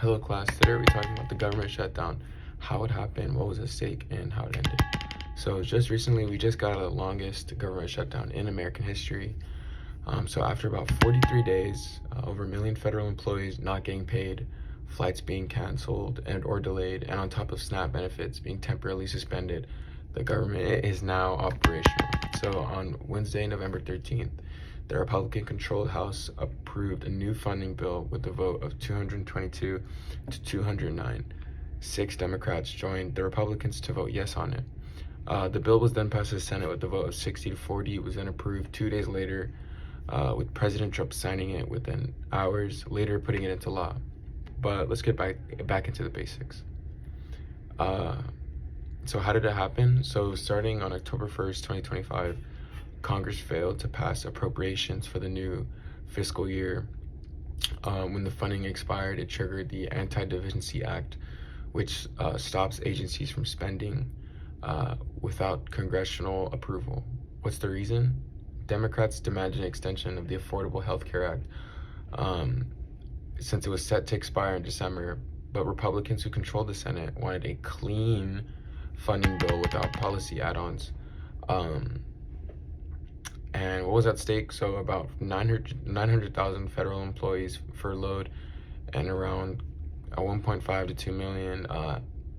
Hello class, today we're talking about the government shutdown, how it happened, what was at stake, and how it ended. So just recently, we just got the longest government shutdown in American history. So after about 43 days, over 1 million federal employees not getting paid, flights being canceled and or delayed, and on top of SNAP benefits being temporarily suspended, the government is now operational. So on Wednesday, November 13th, the Republican-controlled House approved a new funding bill with a vote of 222 to 209. 6 Democrats joined the Republicans to vote yes on it. The bill was then passed to the Senate with a vote of 60 to 40. It was then approved 2 days later, with President Trump signing it within hours, later putting it into law. But let's get back into the basics. So how did it happen? So starting on October 1st, 2025, Congress failed to pass appropriations for the new fiscal year. When the funding expired, it triggered the Anti-Deficiency Act, which stops agencies from spending without congressional approval. What's the reason? Democrats demanded an extension of the Affordable Health Care Act since it was set to expire in December, but Republicans who controlled the Senate wanted a clean funding bill without policy add-ons. And what was at stake? So about 900,000 federal employees furloughed, and around 1.5 to 2 million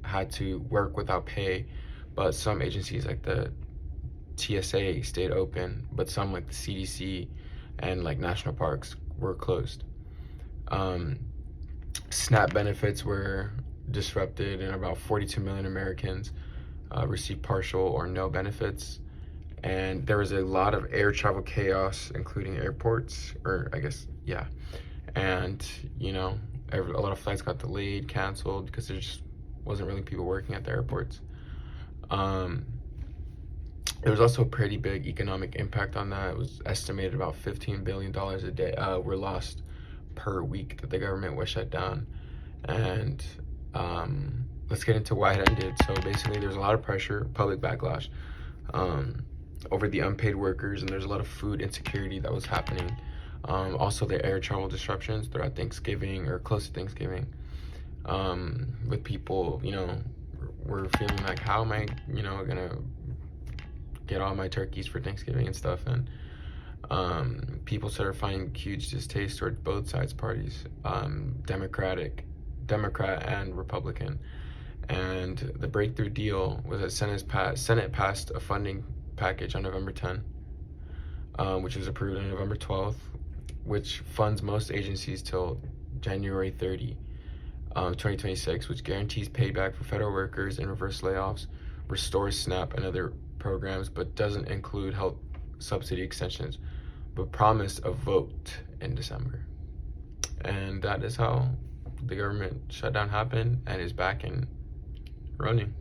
had to work without pay. But some agencies like the TSA stayed open, but some like the CDC and like national parks were closed. SNAP benefits were disrupted, and about 42 million Americans received partial or no benefits. And there was a lot of air travel chaos, including airports, or I guess, yeah. And, a lot of flights got delayed, canceled, because there just wasn't really people working at the airports. There was also a pretty big economic impact on that. It was estimated about $15 billion a day were lost per week that the government was shut down. And let's get into why it ended. So basically, there's a lot of pressure, public backlash, over the unpaid workers, and there's a lot of food insecurity that was happening. Also, the air travel disruptions throughout Thanksgiving or close to Thanksgiving, with people, were feeling like, how am I, gonna get all my turkeys for Thanksgiving and stuff, and people started finding huge distaste towards both sides parties, Democrat and Republican. And the breakthrough deal was that Senate passed a funding package on November 10, which was approved on November 12th, which funds most agencies till January 30, 2026, which guarantees payback for federal workers and reverse layoffs, restores SNAP and other programs, but doesn't include health subsidy extensions, but promised a vote in December. And that is how the government shutdown happened and is back in running.